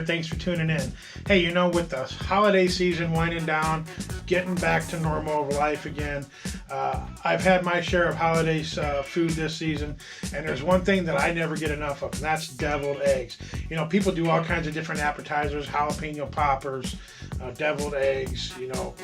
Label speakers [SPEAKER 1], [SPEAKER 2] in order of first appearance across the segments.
[SPEAKER 1] Thanks for tuning in. Hey, you know, with the holiday season winding down, getting back to normal life again, I've had my share of holiday food this season, and there's one thing that I never get enough of, and that's deviled eggs. You know, people do all kinds of different appetizers, jalapeno poppers, deviled eggs, you know,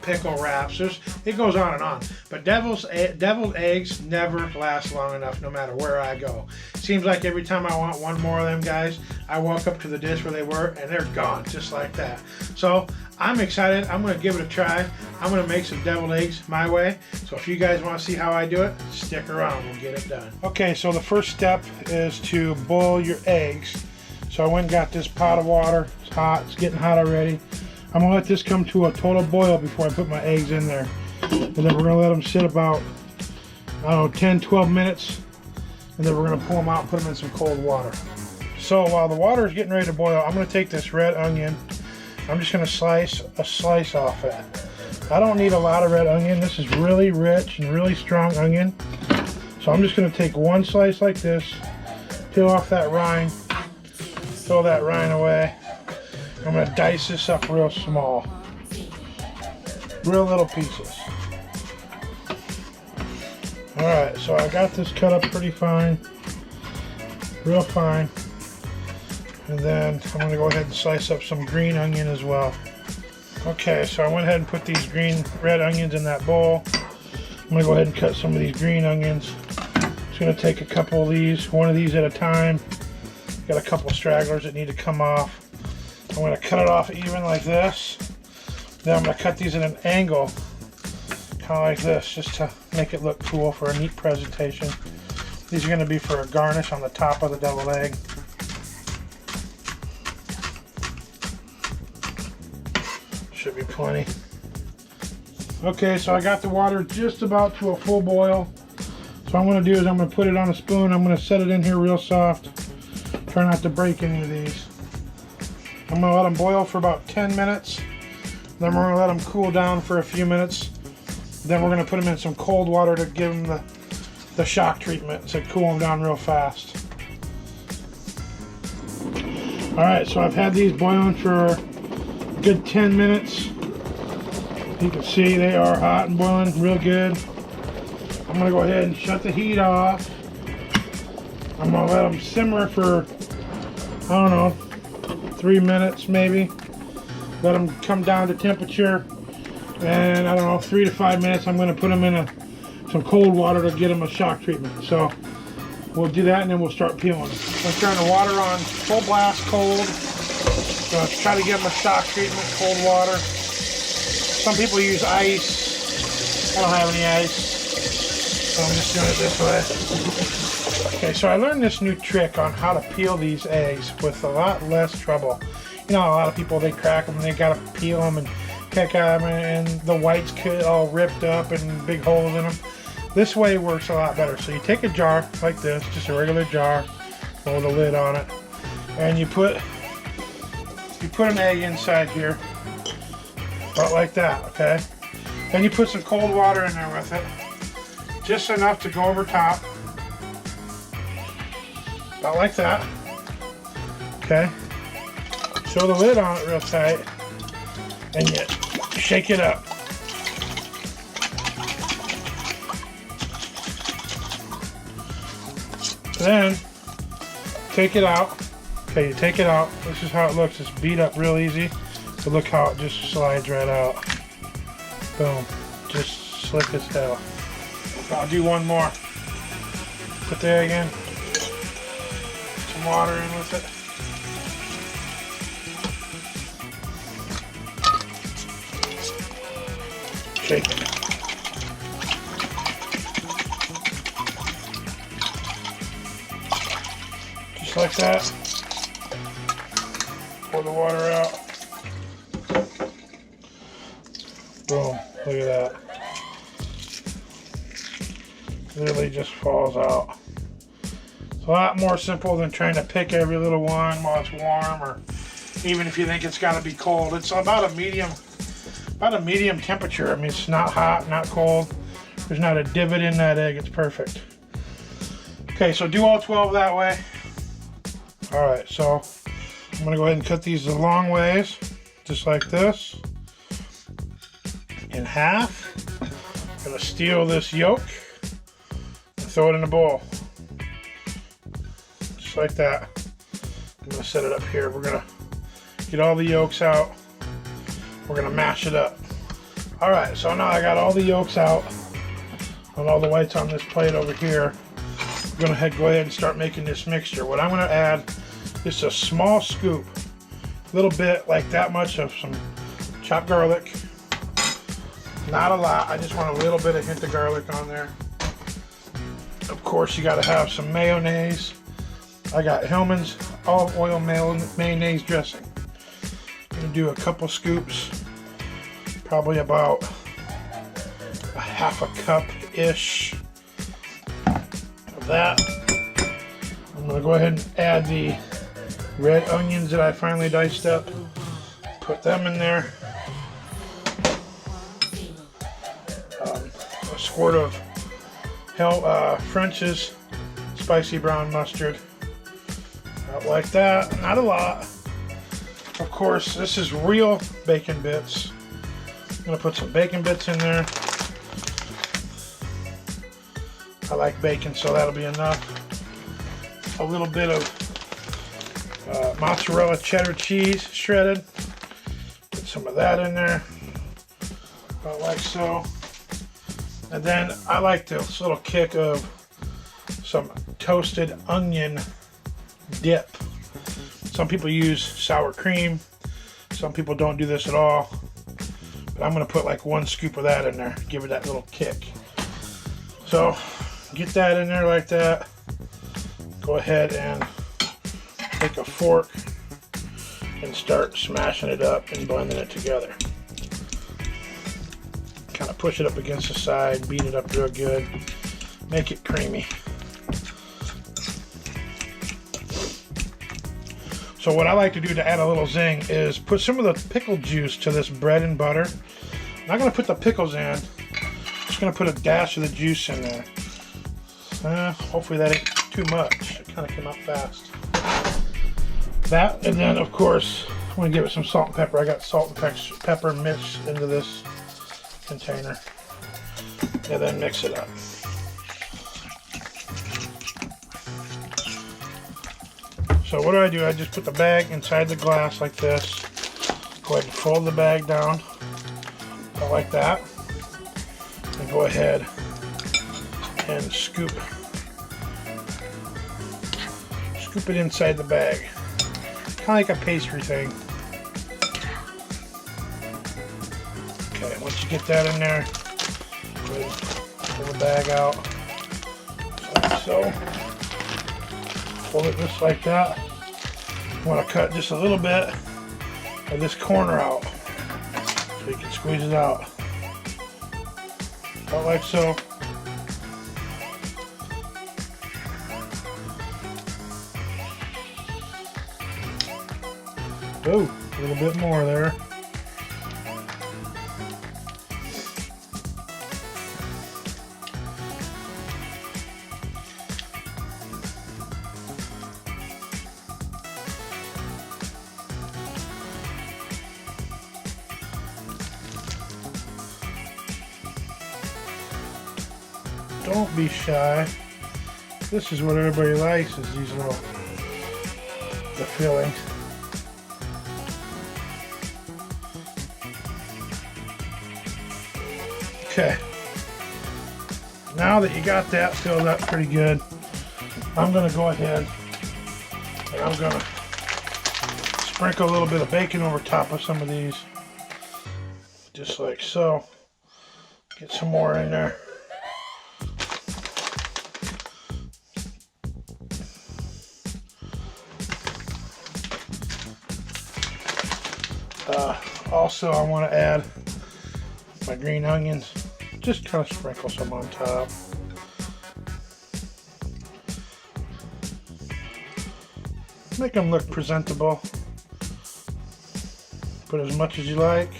[SPEAKER 1] pickle wraps. It goes on and on. But deviled eggs never last long enough no matter where I go. Seems like every time I want one more of them guys, I walk up to the dish where they were and they're gone just like that. So I'm excited. I'm going to give it a try. I'm going to make some deviled eggs my way. So if you guys want to see how I do it, stick around. We'll get it done. Okay, so the first step is to boil your eggs. So I went and got this pot of water. It's hot. It's getting hot already. I'm going to let this come to a total boil before I put my eggs in there. And then we're going to let them sit about, I don't know, 10, 12 minutes. And then we're going to pull them out and put them in some cold water. So while the water is getting ready to boil, I'm going to take this red onion. I'm just going to slice a slice off it. I don't need a lot of red onion. This is really rich and really strong onion. So I'm just going to take one slice like this, peel off that rind, throw that rind away. I'm going to dice this up real small. Real little pieces. Alright, so I got this cut up pretty fine. Real fine. And then I'm going to go ahead and slice up some green onion as well. Okay, so I went ahead and put these red onions in that bowl. I'm going to go ahead and cut some of these green onions. Just going to take a couple of these, one of these at a time. Got a couple of stragglers that need to come off. I'm going to cut it off even like this. Then I'm going to cut these at an angle, kind of like this, just to make it look cool for a neat presentation. These are going to be for a garnish on the top of the deviled egg. Should be plenty. Okay, so I got the water just about to a full boil. So what I'm going to do is I'm going to put it on a spoon. I'm going to set it in here real soft. Try not to break any of these. I'm going to let them boil for about 10 minutes. Then we're going to let them cool down for a few minutes. Then we're going to put them in some cold water to give them the shock treatment to cool them down real fast. Alright, so I've had these boiling for a good 10 minutes. You can see they are hot and boiling real good. I'm going to go ahead and shut the heat off. I'm going to let them simmer for, I don't know, 3 minutes maybe. Let them come down to temperature. And I don't know, 3 to 5 minutes, I'm going to put them in some cold water to get them a shock treatment. So we'll do that and then we'll start peeling them. I'm turning the water on full blast cold. So let's try to give them a shock treatment, cold water. Some people use ice. I don't have any ice, so I'm just doing it this way. Okay, so I learned this new trick on how to peel these eggs with a lot less trouble. You know, a lot of people, they crack them and they gotta peel them and pick them, and the whites get all ripped up and big holes in them. This way works a lot better. So you take a jar like this, just a regular jar, with a lid on it, and you put an egg inside here, about like that, okay? Then you put some cold water in there with it, just enough to go over top, about like that, okay? Sew the lid on it real tight, and you shake it up. Then take it out. Okay, you take it out. This is how it looks. It's beat up real easy. But look how it just slides right out. Boom. Just slick as hell. I'll do one more. Put the egg in. Some water in with it. Shake it. Just like that. Pour the water out. Boom. Look at that. Literally just falls out. It's a lot more simple than trying to pick every little one while it's warm, or even if you think it's got to be cold. It's about a medium temperature. I mean, it's not hot, not cold. There's not a divot in that egg. It's perfect. Okay, so do all 12 that way. All right, so I'm I'm gonna go ahead and cut these the long ways, just like this, in half. I'm gonna steal this yolk and throw it in a bowl, just like that. I'm gonna set it up here. We're gonna get all the yolks out. We're gonna mash it up. All right, so now I got all the yolks out and all the whites on this plate over here. I'm gonna go ahead and start making this mixture. What I'm gonna add is a small scoop, a little bit, like that much of some chopped garlic. Not a lot, I just want a little bit of hint of garlic on there. Of course, you gotta have some mayonnaise. I got Hellmann's olive oil mayonnaise dressing. I'm gonna do a couple scoops, probably about a half a cup-ish of that. I'm gonna go ahead and add the red onions that I finally diced up. Put them in there. A squirt of French's spicy brown mustard. About like that, not a lot. Of course, this is real bacon bits. I'm gonna put some bacon bits in there. I like bacon, so that'll be enough. A little bit of mozzarella cheddar cheese shredded. Put some of that in there, about like so. And then I like this little kick of some toasted onion dip. Some people use sour cream. Some people don't do this at all. But I'm gonna put like one scoop of that in there, give it that little kick. So get that in there like that. Go ahead and take a fork and start smashing it up and blending it together. Kind of push it up against the side, beat it up real good, make it creamy. So what I like to do to add a little zing is put some of the pickle juice to this bread and butter. I'm not going to put the pickles in, just going to put a dash of the juice in there. Hopefully that ain't too much. It kind of came out fast. That, and then of course I'm going to give it some salt and pepper. I got salt and pepper mixed into this container, and then mix it up. So what do? I just put the bag inside the glass like this. Go ahead and fold the bag down, like that, and go ahead and scoop it inside the bag, kind of like a pastry thing. Okay, once you get that in there, go ahead and pull the bag out, like so. Fold it just like that. You want to cut just a little bit of this corner out, so you can squeeze it out, about like so. Oh, a little bit more there. Don't be shy. This is what everybody likes, is these little, the fillings. Okay, now that you got that filled up pretty good, I'm going to go ahead and I'm going to sprinkle a little bit of bacon over top of some of these, just like so. Get some more in there. Also, I want to add my green onions, just kind of sprinkle some on top. Make them look presentable. Put as much as you like.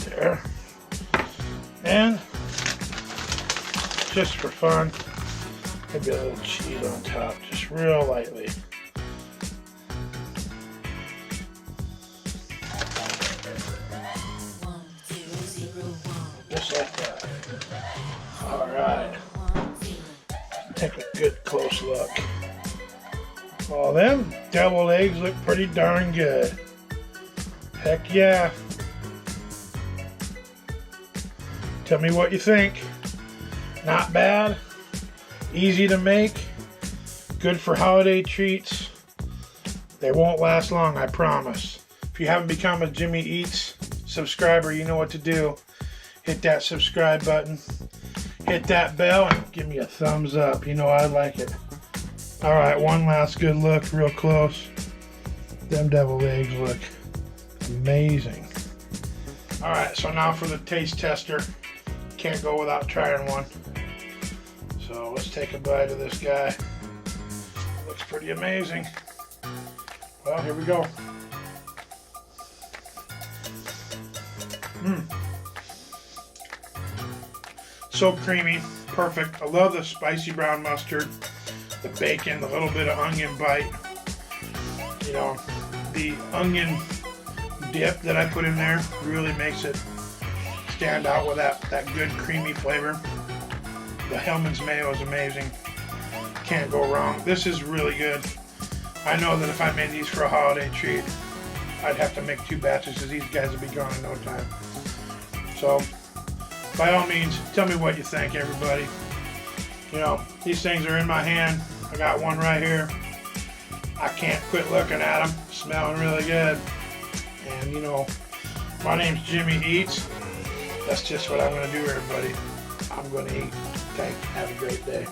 [SPEAKER 1] there. And just for fun, maybe a little cheese on top, just real lightly. Just like that. All right. Take a good close look. Oh, them deviled eggs look pretty darn good. Heck yeah. Tell me what you think. Not bad. Easy to make. Good for holiday treats. They won't last long, I promise. If you haven't become a Jimmy Eats subscriber, you know what to do. Hit that subscribe button. Hit that bell and give me a thumbs up. You know I like it. Alright, one last good look, real close. Them deviled eggs look amazing. Alright, so now for the taste tester. Can't go without trying one. So let's take a bite of this guy. Looks pretty amazing. Well, here we go. So creamy, perfect. I love the spicy brown mustard, the bacon, the little bit of onion bite. You know, the onion dip that I put in there really makes it stand out with that good creamy flavor. The Hellman's mayo is amazing. Can't go wrong. This is really good. I know that if I made these for a holiday treat, I'd have to make 2 batches because these guys would be gone in no time. So, by all means, tell me what you think, everybody. You know, these things are in my hand. I got one right here. I can't quit looking at them. Smelling really good. And, you know, my name's Jimmy Eats. That's just what I'm going to do, everybody. I'm going to eat. Okay, have a great day.